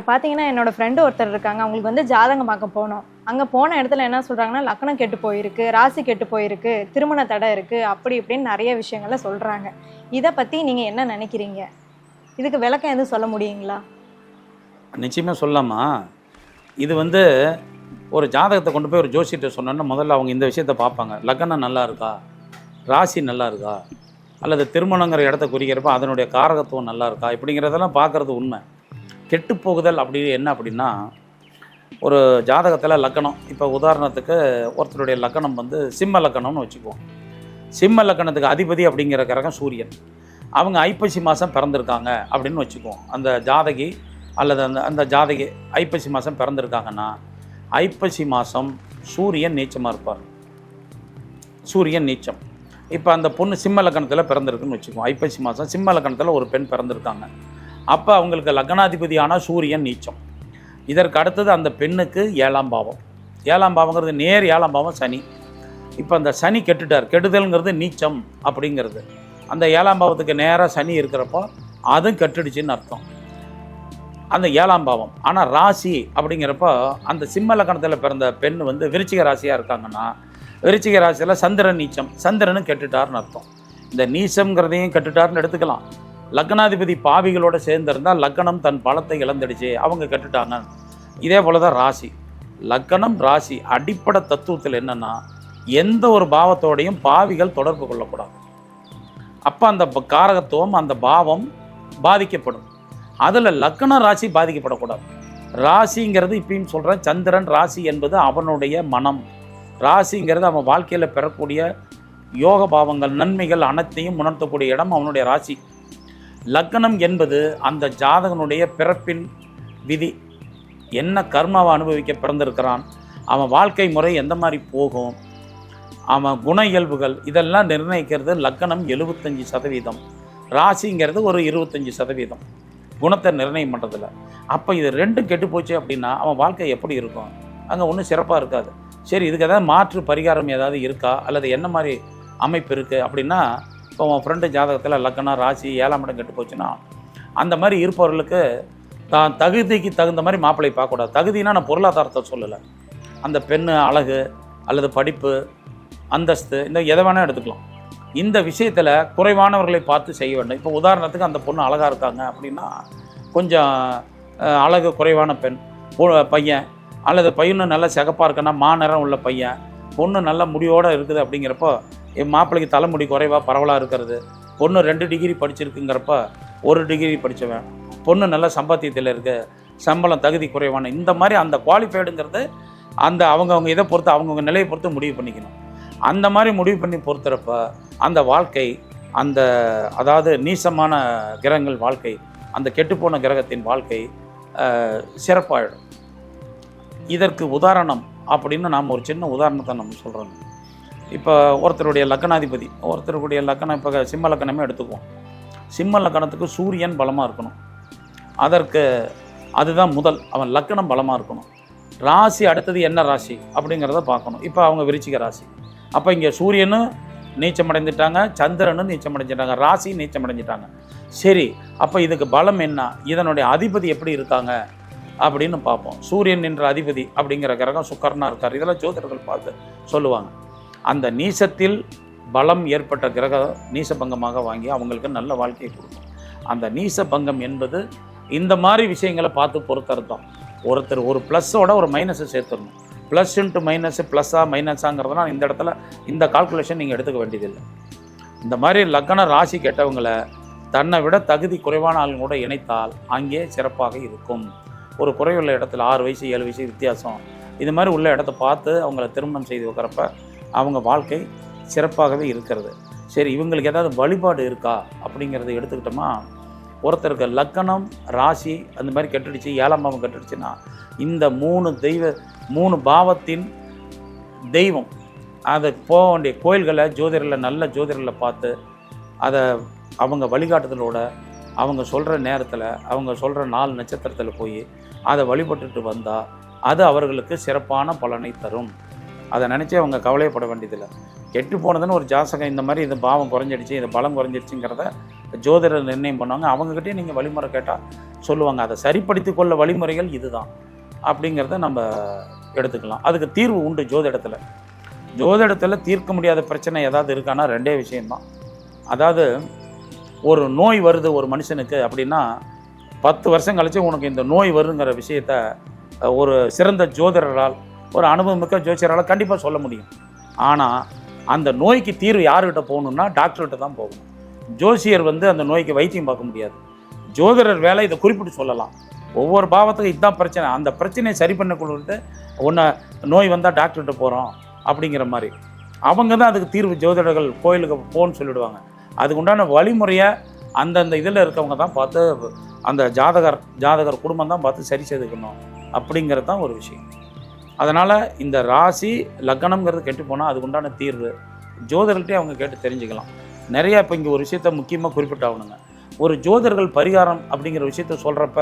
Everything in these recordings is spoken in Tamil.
பார்த்தீங்கன்னா என்னோட ஃப்ரெண்டு ஒருத்தர் இருக்காங்க. அவங்களுக்கு வந்து ஜாதகம் பார்க்க போனோம். அங்கே போன இடத்துல என்ன சொல்கிறாங்கன்னா, லக்னம் கெட்டு போயிருக்கு, ராசி கெட்டு போயிருக்கு, திருமண தடை இருக்குது, அப்படி இப்படின்னு நிறைய விஷயங்களை சொல்கிறாங்க. இதை பற்றி நீங்கள் என்ன நினைக்கிறீங்க? இதுக்கு விளக்கம் எதுவும் சொல்ல முடியுங்களா? நிச்சயமாக சொல்லலாமா. இது வந்து ஒரு ஜாதகத்தை கொண்டு போய் ஒரு ஜோசியத்தை சொன்னோன்னா முதல்ல அவங்க இந்த விஷயத்தை பார்ப்பாங்க. லக்னம் நல்லா இருக்கா, ராசி நல்லா இருக்கா, அல்லது திருமணங்கிற இடத்த குறிக்கிறப்ப அதனுடைய காரகத்துவம் நல்லா இருக்கா, இப்படிங்கிறதெல்லாம் பார்க்குறது உண்மை. கெட்டு போகுதல் அப்படி என்ன அப்படின்னா, ஒரு ஜாதகத்தில் லக்கணம், இப்போ உதாரணத்துக்கு ஒருத்தருடைய லக்கணம் வந்து சிம்ம லக்கணம்னு வச்சுக்குவோம். சிம்ம லக்கணத்துக்கு அதிபதி அப்படிங்கிற கிரகம் சூரியன். அவங்க ஐப்பசி மாதம் பிறந்திருக்காங்க அப்படின்னு வச்சுக்குவோம். அந்த ஜாதகி அல்லது அந்த ஜாதகி ஐப்பசி மாதம் பிறந்திருக்காங்கன்னா, ஐப்பசி மாதம் சூரியன் நீச்சமாக இருப்பார். சூரியன் நீச்சம். இப்போ அந்த பொண்ணு சிம்ம லக்கணத்தில் பிறந்திருக்குன்னு வச்சுக்குவோம். ஐப்பசி மாதம் சிம்ம லக்கணத்தில் ஒரு பெண் பிறந்திருக்காங்க. அப்போ அவங்களுக்கு லக்னாதிபதியான சூரியன் நீச்சம். இதற்கு அடுத்தது அந்த பெண்ணுக்கு 7ஆம் பாவம். 7ஆம் பாவங்கிறது நேர் 7ஆம் பாவம் சனி. இப்போ அந்த சனி கெட்டுட்டார். கெடுதல்ங்கிறது நீச்சம் அப்படிங்கிறது. அந்த 7ஆம் பாவத்துக்கு நேராக சனி இருக்கிறப்போ அதுவும் கெட்டுடுச்சின்னு அர்த்தம், அந்த 7ஆம் பாவம். ஆனால் ராசி அப்படிங்கிறப்போ அந்த சிம்ம லக்கணத்தில் பிறந்த பெண் வந்து விருச்சிக ராசியாக இருக்காங்கன்னா, விருச்சிக ராசியில் சந்திரன் நீச்சம், சந்திரனும் கெட்டுட்டார்னு அர்த்தம். இந்த நீச்சம்ங்கிறதையும் கெட்டுட்டார்னு எடுத்துக்கலாம். லக்னாதிபதி பாவிகளோடு சேர்ந்திருந்தால் லக்னம் தன் பலத்தை இழந்துடுச்சு, அவங்க கெட்டுட்டாங்க. இதே போல தான் ராசி. லக்னம் ராசி அடிப்படை தத்துவத்தில் என்னென்னா, எந்த ஒரு பாவத்தோடையும் பாவிகள் தொடர்பு கொள்ளக்கூடாது. அப்போ அந்த காரகத்துவம் அந்த பாவம் பாதிக்கப்படும். அதில் லக்ன ராசி பாதிக்கப்படக்கூடாது. ராசிங்கிறது இப்பயும் சொல்கிறேன், சந்திரன் ராசி என்பது அவனுடைய மனம். ராசிங்கிறது அவன் வாழ்க்கையில் பெறக்கூடிய யோக பாவங்கள் நன்மைகள் அனைத்தையும் உணர்த்தக்கூடிய இடம் அவனுடைய ராசி. லக்னம் என்பது அந்த ஜாதகனுடைய பிறப்பின் விதி, என்ன கர்மாவை அனுபவிக்க பிறந்திருக்கிறான், அவன் வாழ்க்கை முறை எந்த மாதிரி போகும், அவன் குண இயல்புகள், இதெல்லாம் நிர்ணயிக்கிறது லக்னம் 75%, ராசிங்கிறது ஒரு 25% குணத்தை நிர்ணயம் பண்ணுறதில்ல. அப்போ இது ரெண்டும் கெட்டு போச்சு அப்படின்னா அவன் வாழ்க்கை எப்படி இருக்கும்? அங்கே ஒன்றும் சிறப்பாக இருக்காது. சரி, இதுக்கு ஏதாவது மாற்று பரிகாரம் ஏதாவது இருக்கா, அல்லது என்ன மாதிரி அமைப்பு இருக்குது அப்படின்னா, இப்போ உன் ஃப்ரெண்டு ஜாதகத்தில் லக்னம் ராசி 7ஆம் இடம் கெட்டு போச்சுன்னா, அந்த மாதிரி இருப்பவர்களுக்கு தான் தகுதிக்கு தகுந்த மாதிரி மாப்பிள்ளை பார்க்கக்கூடாது. தகுதினா நான் பொருளாதாரத்தை சொல்லலை, அந்த பெண் அழகு அல்லது படிப்பு அந்தஸ்து இந்த எதை வேணால் எடுத்துக்கலாம். இந்த விஷயத்தில் குறைவானவர்களை பார்த்து செய்ய வேண்டும். இப்போ உதாரணத்துக்கு அந்த பொண்ணு அழகாக இருக்காங்க அப்படின்னா, கொஞ்சம் அழகு குறைவான பெண் பையன், அல்லது பையனும் நல்லா சிகப்பாக இருக்குன்னா மாநிறம் உள்ள பையன், பொண்ணு நல்ல முடியோடு இருக்குது அப்படிங்கிறப்போ என் மாப்பிள்ளைக்கு தலைமுடி குறைவாக பரவலாக இருக்கிறது, பொண்ணு 2 டிகிரி படிச்சிருக்குங்கிறப்ப 1 டிகிரி படித்தவன், பொண்ணு நல்ல சம்பாத்தியத்தில் இருக்குது, சம்பளம் தகுதி குறைவான, இந்த மாதிரி அந்த குவாலிஃபைடுங்கிறது அந்த அவங்கவுங்க இதை பொறுத்து அவங்கவுங்க நிலையை பொறுத்து முடிவு பண்ணிக்கணும். அந்த மாதிரி முடிவு பண்ணி பொறுத்துறப்ப அந்த வாழ்க்கை அந்த அதாவது நீசமான கிரகங்கள் வாழ்க்கை, அந்த கெட்டுப்போன கிரகத்தின் வாழ்க்கை சிறப்பாயிடும். இதற்கு உதாரணம் அப்படின்னு நாம் ஒரு சின்ன உதாரணத்தை நம்ம சொல்கிறோம். இப்போ ஒருத்தருடைய லக்னாதிபதி, ஒருத்தருடைய லக்கணம், இப்போ சிம்ம லக்கணமே எடுத்துக்குவோம். சிம்ம லக்கணத்துக்கு சூரியன் பலமாக இருக்கணும். அதற்கு அதுதான் முதல், அவன் லக்கணம் பலமாக இருக்கணும். ராசி அடுத்தது என்ன ராசி அப்படிங்கிறத பார்க்கணும். இப்போ அவங்க விருச்சிக ராசி. அப்போ இங்கே சூரியனும் நீச்சமடைந்துட்டாங்க, சந்திரனும் நீச்சமடைஞ்சிட்டாங்க, ராசி நீச்சமடைஞ்சிட்டாங்க. சரி, அப்போ இதுக்கு பலம் என்ன, இதனுடைய அதிபதி எப்படி இருக்காங்க அப்படின்னு பார்ப்போம். சூரியன் என்ற அதிபதி அப்படிங்கிற கிரகம் சுக்கரனாக இருக்கார். இதெல்லாம் ஜோதிடர்கள் பார்த்து சொல்லுவாங்க. அந்த நீசத்தில் பலம் ஏற்பட்ட கிரகம் நீசபங்கமாக வாங்கி அவங்களுக்கு நல்ல வாழ்க்கையை கொடுக்கும். அந்த நீசபங்கம் என்பது இந்த மாதிரி விஷயங்களை பார்த்து பொறுத்தர்த்தம். ஒருத்தர் ஒரு ப்ளஸ்ஸோட ஒரு மைனஸை சேர்த்துடணும். ப்ளஸ் இன்ட்டு மைனஸு ப்ளஸ்ஸா மைனஸாங்கிறதுலாம் இந்த இடத்துல இந்த கால்குலேஷன் நீங்கள் எடுத்துக்க வேண்டியதில்லை. இந்த மாதிரி லக்ன ராசி கெட்டவங்களை தன்னை விட தகுதி குறைவான ஆளுங்க கூட இணைத்தால் அங்கே சிறப்பாக இருக்கும். ஒரு குறைவுள்ள இடத்துல 6 வயசு 7 வயசு வித்தியாசம், இது மாதிரி உள்ள இடத்த பார்த்து அவங்கள திருமணம் செய்து வைக்கிறப்ப அவங்க வாழ்க்கை சிறப்பாகவே இருக்கிறது. சரி, இவங்களுக்கு ஏதாவது வழிபாடு இருக்கா அப்படிங்கிறத எடுத்துக்கிட்டோமா, ஒருத்தருக்கு லக்கணம் ராசி அந்த மாதிரி கெட்டுடுச்சு, 7ஆம் பாவம் கெட்டுடுச்சுன்னா இந்த 3 பாவத்தின் தெய்வம் அதை போக வேண்டிய கோயில்களை ஜோதிடரில் நல்ல ஜோதிடரில் பார்த்து அதை அவங்க வழிகாட்டுதலோட அவங்க சொல்கிற நேரத்தில் அவங்க சொல்கிற 4 நட்சத்திரத்தில் போய் அதை வழிபட்டுட்டு வந்தால் அது அவர்களுக்கு சிறப்பான பலனை தரும். அதை நினச்சி அவங்க கவலையப்பட வேண்டியதில்லை. கெட்டு போனதுன்னு ஒரு ஜாதகம் இந்த மாதிரி இது பாவம் குறைஞ்சிடுச்சு, இது பலம் குறைஞ்சிடுச்சுங்கிறத ஜோதிடர் நிர்ணயம் பண்ணுவாங்க. அவங்ககிட்டே நீங்கள் வழிமுறை கேட்டால் சொல்லுவாங்க. அதை சரிப்படுத்தி கொள்ள வழிமுறைகள் இதுதான் அப்படிங்கிறத நம்ம எடுத்துக்கலாம். அதுக்கு தீர்வு உண்டு ஜோதிடத்தில். ஜோதிடத்தில் தீர்க்க முடியாத பிரச்சனை ஏதாவது இருக்கான்னா 2 விஷயம்தான். அதாவது ஒரு நோய் வருது ஒரு மனுஷனுக்கு அப்படின்னா 10 வருஷம் கழிச்சு உனக்கு இந்த நோய் வருங்கிற விஷயத்த ஒரு சிறந்த ஜோதிடரால், ஒரு அனுபவமிக்க ஜோதிடரால் கண்டிப்பாக சொல்ல முடியும். ஆனால் அந்த நோய்க்கு தீர்வு யார்கிட்ட போகணுன்னா டாக்டர்கிட்ட தான் போகணும். ஜோசியர் அந்த நோய்க்கு வைத்தியம் பார்க்க முடியாது. ஜோதிடர் வேலை இதை குறிப்பிட்டு சொல்லலாம். ஒவ்வொரு பாவத்துக்கும் இதுதான் பிரச்சனை, அந்த பிரச்சனையை சரி பண்ண கொடுத்துட்டு ஒன்று நோய் வந்தால் டாக்டர்கிட்ட போகிறோம் அப்படிங்கிற மாதிரி அவங்க தான் அதுக்கு தீர்வு. ஜோதிடர்கள் கோயிலுக்கு போன்னு சொல்லிவிடுவாங்க. அதுக்கு உண்டான வழிமுறையை அந்தந்த இதில் இருக்கவங்க தான் பார்த்து, அந்த ஜாதகர் குடும்பம் தான் பார்த்து சரி செய்துக்கணும் அப்படிங்கிறது தான் ஒரு விஷயம். அதனால் இந்த ராசி லக்னம்ங்கிறது கெட்டு போனால் அதுக்கு உண்டான தீர்வு ஜோதிடர்கிட்டே அவங்க கேட்டு தெரிஞ்சுக்கலாம். நிறையா இப்போ இங்கே ஒரு விஷயத்த முக்கியமாக குறிப்பிட்டாகணுங்க. ஒரு ஜோதிடர்கள் பரிகாரம் அப்படிங்கிற விஷயத்த சொல்கிறப்ப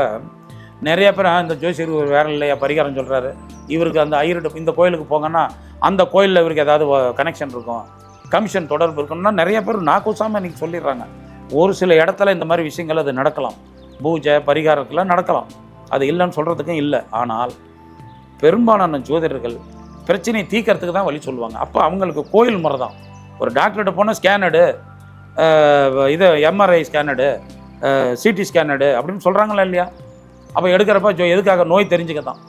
நிறைய பேர் இந்த ஜோசியர் வேற இல்லையா பரிகாரம் சொல்கிறாரு, இவருக்கு அந்த ஐயர்கிட்ட இந்த கோயிலுக்கு போங்கன்னா அந்த கோயிலில் இவருக்கு ஏதாவது கனெக்ஷன் இருக்கும், கமிஷன் தொடர்பு இருக்கணும்னா நிறைய பேர் நாக்கூசாமல் இன்றைக்கி சொல்லிடுறாங்க. ஒரு சில இடத்துல இந்த மாதிரி விஷயங்கள் அது நடக்கலாம், பூஜை பரிகாரத்தில் நடக்கலாம், அது இல்லைன்னு சொல்கிறதுக்கும் இல்லை. ஆனால் பெரும்பாலான ஜோதிடர்கள் பிரச்சனையை தீர்க்கறதுக்கு தான் வழி சொல்லுவாங்க. அப்போ அவங்களுக்கு கோயில் முறை தான். ஒரு டாக்டர்கிட்ட போனால் ஸ்கேனடு, இது எம்ஆர்ஐ ஸ்கேனடு, சிடி ஸ்கேனடு அப்படின்னு சொல்கிறாங்களா இல்லையா? அப்போ எடுக்கிறப்ப எதுக்காக நோய் தெரிஞ்சுக்க தான்.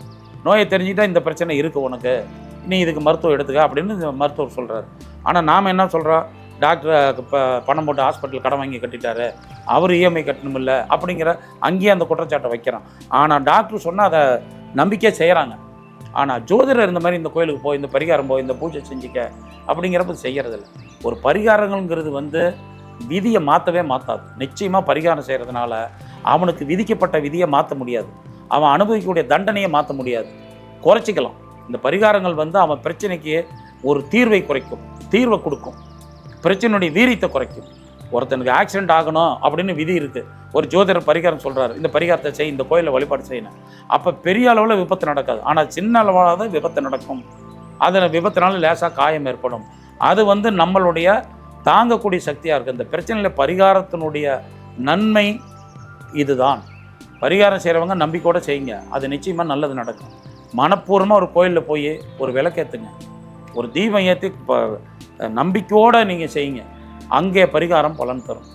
நோயை தெரிஞ்சுக்கிட்டால் இந்த பிரச்சனை இருக்குது உனக்கு, நீ இதுக்கு மருத்துவம் எடுத்துக்க அப்படின்னு மருத்துவர் சொல்கிறாரு. ஆனால் நாம் என்ன சொல்கிறோம், டாக்டர் இப்போ பணம் போட்டு ஹாஸ்பிட்டல் கடன் வாங்கி கட்டிட்டாரு, அவர் இஎம்ஐ கட்டணும் இல்லை அப்படிங்கிற அங்கேயே அந்த குற்றச்சாட்டை வைக்கிறான். ஆனால் டாக்டர் சொன்னால் அதை நம்பிக்கையாக செய்கிறாங்க. ஆனால் ஜோதிடர் இந்த மாதிரி இந்த கோயிலுக்கு போய் இந்த பரிகாரம் போய் இந்த பூஜை செஞ்சுக்க அப்படிங்கிறப்ப செய்கிறதில்ல. ஒரு பரிகாரங்கள்ங்கிறது விதியை மாற்றவே மாற்றாது. நிச்சயமாக பரிகாரம் செய்கிறதுனால அவனுக்கு விதிக்கப்பட்ட விதியை மாற்ற முடியாது, அவன் அனுபவிக்கக்கூடிய தண்டனையை மாற்ற முடியாது, குறைச்சிக்கலாம். இந்த பரிகாரங்கள் அவன் பிரச்சனைக்கு ஒரு தீர்வை குறைக்கும், தீர்வை கொடுக்கும், பிரச்சனையுடைய வீரியத்தை குறைக்கும். ஒருத்தனுக்கு ஆக்சிடென்ட் ஆகணும் அப்படின்னு விதி இருக்குது, ஒரு ஜோதிடர் பரிகாரம் சொல்கிறாரு, இந்த பரிகாரத்தை செய், இந்த கோயிலில் வழிபாடு செய்யணும். அப்போ பெரிய அளவில் விபத்து நடக்காது, ஆனால் சின்ன அளவாக தான் விபத்து நடக்கும். அதில் விபத்தினால லேசாக காயம் ஏற்படும். அது நம்மளுடைய தாங்கக்கூடிய சக்தியாக இருக்குது. இந்த பிரச்சனையில் பரிகாரத்தினுடைய நன்மை இதுதான். பரிகாரம் செய்கிறவங்க நம்பிக்கையோடு செய்யுங்க, அது நிச்சயமாக நல்லது நடக்கும். மனப்பூர்வமாக ஒரு கோயிலில் போய் ஒரு விளக்கேற்றுங்க, ஒரு தீபம் ஏற்றி நம்பிக்கையோடு நீங்கள் செய்யுங்க, அங்கே பரிகாரம் பலன் தரும்.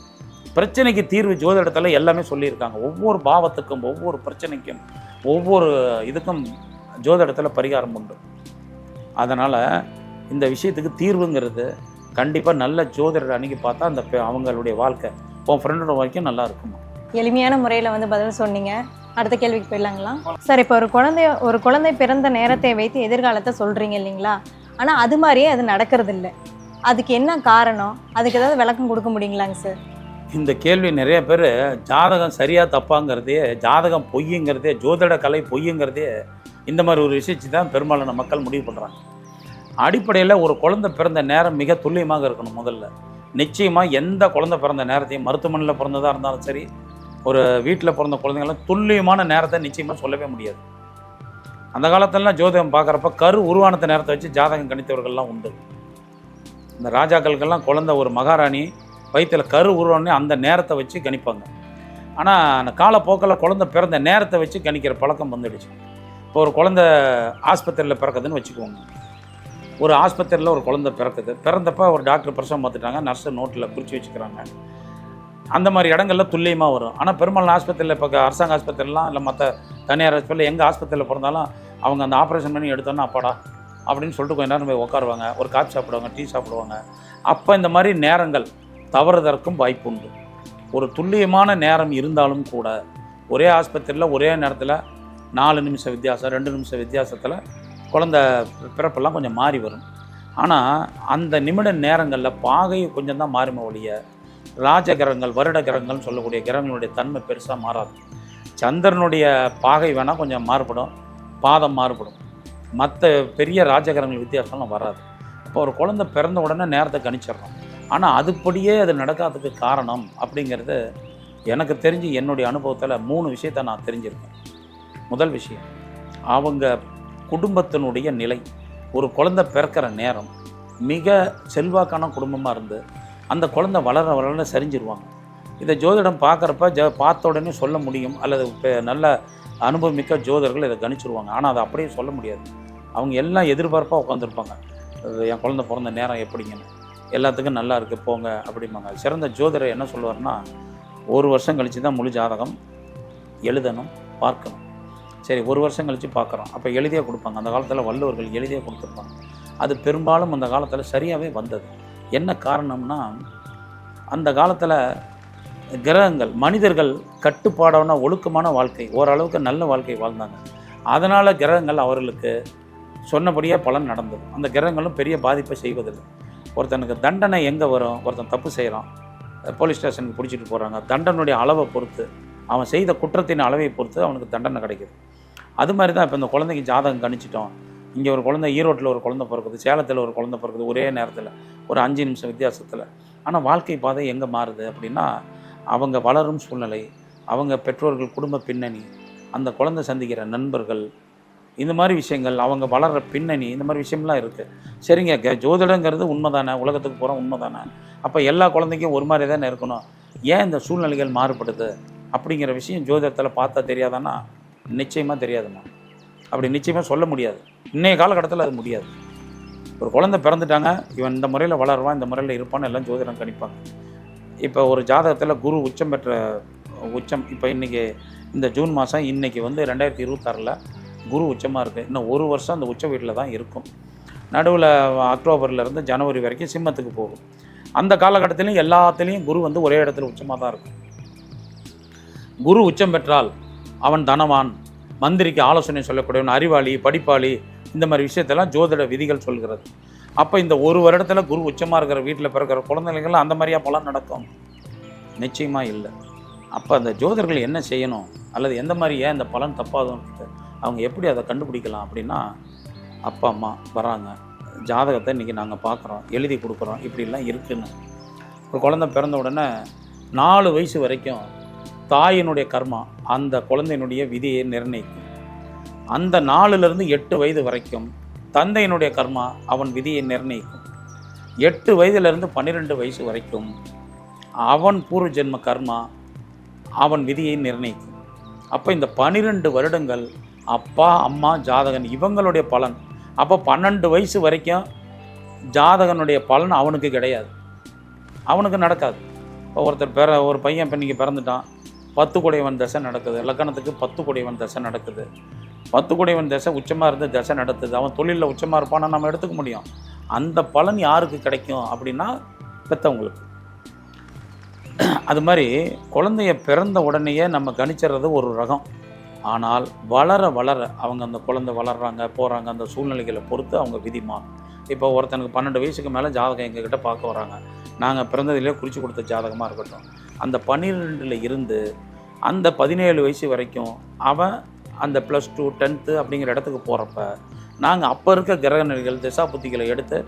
பிரச்சனைக்கு தீர்வு ஜோதிடத்தில் எல்லாமே சொல்லியிருக்காங்க. ஒவ்வொரு பாவத்துக்கும், ஒவ்வொரு பிரச்சனைக்கும், ஒவ்வொரு இதுக்கும் ஜோதிடத்தில் பரிகாரம் உண்டு. அதனால் இந்த விஷயத்துக்கு தீர்வுங்கிறது கண்டிப்பாக நல்ல ஜோதிடர் அன்றைக்கி பார்த்தா அந்த அவங்களுடைய வாழ்க்கை உன் ஃப்ரெண்டோட வரைக்கும் நல்லா இருக்குமா. எளிமையான முறையில் பதில் சொன்னீங்க. அடுத்த கேள்விக்கு போயிடலாங்களா சார்? இப்போ ஒரு குழந்தை பிறந்த நேரத்தை வைத்து எதிர்காலத்தை சொல்கிறீங்க இல்லைங்களா? ஆனால் அது மாதிரியே அது நடக்கிறது இல்லை. அதுக்கு என்ன காரணம்? அதுக்கு ஏதாவது விளக்கம் கொடுக்க முடியுங்களாங்க சார்? இந்த கேள்வி நிறைய பேர் ஜாதகம் சரியாக தப்பாங்கிறதே, ஜாதகம் பொய்யுங்கிறதே, ஜோதிட கலை பொய்யுங்கிறதே இந்த மாதிரி ஒரு விஷயத்தை தான் பெரும்பாலான மக்கள் முடிவு பண்ணுறாங்க. அடிப்படையில் ஒரு குழந்தை பிறந்த நேரம் மிக துல்லியமாக இருக்கணும். முதல்ல நிச்சயமாக எந்த குழந்தை பிறந்த நேரத்தையும், மருத்துவமனையில் பிறந்ததாக இருந்தாலும் சரி, ஒரு வீட்டில் பிறந்த குழந்தைங்களாம் துல்லியமான நேரத்தை நிச்சயமாக சொல்லவே முடியாது. அந்த காலத்திலலாம் ஜோதிடம் பார்க்குறப்ப கரு உருவானத்த நேரத்தை வச்சு ஜாதகம் கணித்தவர்கள்லாம் உண்டு. இந்த ராஜாக்களுக்கெல்லாம் குழந்தை, ஒரு மகாராணி வயிற்றில் கரு உருவானே அந்த நேரத்தை வச்சு கணிப்பாங்க. ஆனால் அந்த காலப்போக்கில் குழந்தை பிறந்த நேரத்தை வச்சு கணிக்கிற பழக்கம் வந்துடுச்சு. இப்போ ஒரு குழந்தை ஆஸ்பத்திரியில் பிறக்குதுன்னு வச்சுக்கோங்க. ஒரு ஆஸ்பத்திரியில் ஒரு குழந்தை பிறக்குது, பிறந்தப்போ ஒரு டாக்டர் பிரசவம் பார்த்துட்டாங்க, நர்ஸு நோட்டில் குறித்து வச்சுக்கிறாங்க. அந்த மாதிரி இடங்களில் துல்லியமாக வரும். ஆனால் பெரும்பாலான ஆஸ்பத்திரியில், இப்போ அரசாங்க ஆஸ்பத்திரிலாம் இல்லை மற்ற தனியார் ஹாஸ்பிட்டலில் எங்கள் ஆஸ்பத்திரியில் பிறந்தாலும் அவங்க அந்த ஆப்ரேஷன் பண்ணி எடுத்தோன்னா அப்பாடா அப்படின்னு சொல்லிட்டு கொஞ்ச நேரம் போய் உட்காருவாங்க, ஒரு காஃபி சாப்பிடுவாங்க, டீ சாப்பிடுவாங்க. அப்போ இந்த மாதிரி நேரங்கள் தவறுதற்கும் வாய்ப்பு உண்டு. ஒரு துல்லியமான நேரம் இருந்தாலும் கூட ஒரே ஆஸ்பத்திரியில் ஒரே நேரத்தில் 4 நிமிஷம் வித்தியாசம், 2 நிமிஷம் வித்தியாசத்தில் குழந்தை பிறப்பெல்லாம் கொஞ்சம் மாறி வரும். ஆனால் அந்த நிமிட நேரங்களில் பாகை கொஞ்சம் தான் மாறுமே ஒழிய ராஜ கிரகங்கள், வருட கிரகங்கள்னு சொல்லக்கூடிய கிரகங்களுடைய தன்மை பெருசாக மாறாது. சந்திரனுடைய பாகை வேணால் கொஞ்சம் மாறுபடும், பாதம் மாறுபடும், மற்ற பெரிய ராஜகிரகங்கள் வித்தியாசம்லாம் வராது. இப்போ ஒரு குழந்தை பிறந்த உடனே நேரத்தை கணிச்சிடறோம். ஆனால் அதுபடியே அது நடக்காததுக்கு காரணம் அப்படிங்கிறது எனக்கு தெரிஞ்சு என்னுடைய அனுபவத்தில் 3 விஷயத்தை நான் தெரிஞ்சிருக்கேன். முதல் விஷயம், அவங்க குடும்பத்தினுடைய நிலை, ஒரு குழந்தை பிறக்கிற நேரம் மிக செல்வாக்கான குடும்பமாக இருந்து அந்த குழந்தை வளர சரிஞ்சிருவாங்க. இதை ஜோதிடம் பார்க்குறப்ப பார்த்த உடனே சொல்ல முடியும், அல்லது நல்ல அனுபவமிக்க ஜோதிடர்கள் இதை கணிச்சிருவாங்க. ஆனால் அதை அப்படியே சொல்ல முடியாது. அவங்க எல்லாம் எதிர்பார்ப்பாக உட்காந்துருப்பாங்க. என் குழந்தை பிறந்த நேரம் எப்படிங்கன்னு, எல்லாத்துக்கும் நல்லா இருக்குது போங்க அப்படிம்பாங்க. சிறந்த ஜோதிடர் என்ன சொல்லுவார்னா, 1 வருஷம் கழித்து தான் முழு ஜாதகம் எழுதணும், பார்க்கணும். சரி, 1 வருஷம் கழித்து பார்க்குறோம், அப்போ எழுதியே கொடுப்பாங்க. அந்த காலத்தில் வள்ளுவர்கள் எழுதியே கொடுத்துருப்பாங்க. அது பெரும்பாலும் அந்த காலத்தில் சரியாகவே வந்தது. என்ன காரணம்னா, அந்த காலத்தில் கிரகங்கள், மனிதர்கள் கட்டுப்பாடான ஒழுக்கமான வாழ்க்கை, ஓரளவுக்கு நல்ல வாழ்க்கை வாழ்ந்தாங்க. அதனால் கிரகங்கள் அவர்களுக்கு சொன்னபடியே பலன் நடந்தது. அந்த கிரகங்களும் பெரிய பாதிப்பை செய்வதில்லை. ஒருத்தனுக்கு தண்டனை எங்கே வரும், ஒருத்தன் தப்பு செய்கிறான், போலீஸ் ஸ்டேஷனுக்கு பிடிச்சிட்டு போகிறாங்க, தண்டனுடைய அளவை பொறுத்து, அவன் செய்த குற்றத்தின் அளவை பொறுத்து அவனுக்கு தண்டனை கிடைக்குது. அது மாதிரி தான் இப்போ இந்த குழந்தைக்கு ஜாதகம் கணிச்சிட்டோம். இங்கே ஒரு குழந்தை, ஈரோட்டில் ஒரு குழந்தை பிறக்குது, சேலத்தில் ஒரு குழந்தை பிறக்குது, ஒரே நேரத்தில் ஒரு 5 நிமிஷம் வித்தியாசத்தில். ஆனால் வாழ்க்கை பாதை எங்கே மாறுது அப்படின்னா, அவங்க வளரும் சூழ்நிலை, அவங்க பெற்றோர்கள் குடும்ப பின்னணி, அந்த குழந்தை சந்திக்கிற நண்பர்கள், இந்த மாதிரி விஷயங்கள், அவங்க வளர்கிற பின்னணி, இந்த மாதிரி விஷயம்லாம் இருக்குது. சரிங்க, ஜோதிடங்கிறது உண்மை தானே, உலகத்துக்கு போகிற உண்மை தானே, அப்போ எல்லா குழந்தைக்கும் ஒரு மாதிரி தானே இருக்கணும், ஏன் இந்த சூழ்நிலைகள் மாறுபடுது அப்படிங்கிற விஷயம் ஜோதிடத்தில் பார்த்தா தெரியாதான்னா நிச்சயமாக தெரியாதுண்ணா. அப்படி நிச்சயமாக சொல்ல முடியாது. இன்றைய காலகட்டத்தில் அது முடியாது. ஒரு குழந்தை பிறந்துட்டாங்க, இவன் இந்த முறையில் வளருவான், இந்த முறையில் இருப்பான்னு எல்லாம் ஜோதிடம் கணிப்பாங்க. இப்போ ஒரு ஜாதகத்தில் குரு உச்சம் பெற்ற உச்சம், இப்போ இன்றைக்கி இந்த ஜூன் மாதம் இன்றைக்கி வந்து 2026 குரு உச்சமாக இருக்குது. இன்னும் 1 வருஷம் அந்த உச்ச வீட்டில் தான் இருக்கும். நடுவில் அக்டோபர்லேருந்து ஜனவரி வரைக்கும் சிம்மத்துக்கு போகும். அந்த காலகட்டத்திலையும் எல்லாத்துலேயும் குரு வந்து ஒரே இடத்துல உச்சமாக தான் இருக்கும். குரு உச்சம் பெற்றால் அவன் தனவான், மந்திரிக்கு ஆலோசனை சொல்லக்கூடியவன், அறிவாளி, படிப்பாளி, இந்த மாதிரி விஷயத்தெல்லாம் ஜோதிட விதிகள் சொல்கிறது. அப்போ இந்த 1 வருடத்தில் குரு உச்சமாக இருக்கிற வீட்டில் பிறக்கிற குழந்தைகள் அந்த மாதிரியா பலன் நடக்கும்? நிச்சயமாக இல்லை. அப்போ அந்த ஜோதிடர்கள் என்ன செய்யணும், அல்லது எந்த மாதிரி ஏன் இந்த பலன் தப்பாகும்னு அவங்க எப்படி அதை கண்டுபிடிக்கலாம் அப்படின்னா, அப்பா அம்மா வராங்க, ஜாதகத்தை இன்றைக்கி நாங்கள் பார்க்குறோம், எழுதி கொடுக்குறோம், இப்படிலாம் இருக்குன்னு. ஒரு குழந்தை பிறந்த உடனே 4 வயசு வரைக்கும் தாயினுடைய கர்மா அந்த குழந்தையினுடைய விதியை நிர்ணயிக்கும். அந்த 4லேருந்து 8 வயது வரைக்கும் தந்தையினுடைய கர்மா அவன் விதியை நிர்ணயிக்கும். 8 வயதிலிருந்து 12 வயசு வரைக்கும் அவன் பூர்வ ஜென்ம கர்மா அவன் விதியை நிர்ணயிக்கும். அப்போ இந்த 12 வருடங்கள் அப்பா அம்மா ஜாதகன் இவங்களுடைய பலன். அப்போ 12 வயசு வரைக்கும் ஜாதகனுடைய பலன் அவனுக்கு கிடையாது, அவனுக்கு நடக்காது. இப்போ ஒரு பையன் இப்போ இன்றைக்கி பிறந்துட்டான், 10 குடைவன் தசை நடக்குது, லக்கணத்துக்கு 10 குடைவன் தசை நடக்குது. 10 குடைவன் தசை உச்சமாக இருந்து தசை நடத்துது, அவன் தொழிலில் உச்சமாக இருப்பான்னு நம்ம எடுத்துக்க முடியும். அந்த பலன் யாருக்கு கிடைக்கும் அப்படின்னா பெற்றவங்களுக்கு. அது மாதிரி குழந்தைய பிறந்த உடனேயே நம்ம கணிச்சிடுறது ஒரு ரகம். ஆனால் வளர வளர அவங்க அந்த குழந்தை வளர்கிறாங்க போகிறாங்க, அந்த சூழ்நிலைகளை பொறுத்து அவங்க விதி மாறும். இப்போ ஒருத்தனுக்கு 12 வயசுக்கு மேலே ஜாதகம் எங்ககிட்ட பார்க்க வராங்க, நாங்கள் பிறந்ததிலே குறித்து கொடுத்த ஜாதகமாக இருக்கட்டும், அந்த 12ல் இருந்து அந்த 17 வயசு வரைக்கும் அவன் அந்த +2 10th அப்படிங்கிற இடத்துக்கு போகிறப்ப நாங்கள் அப்போ இருக்க கிரக நிலைகள் திசா புத்திகளை எடுத்து,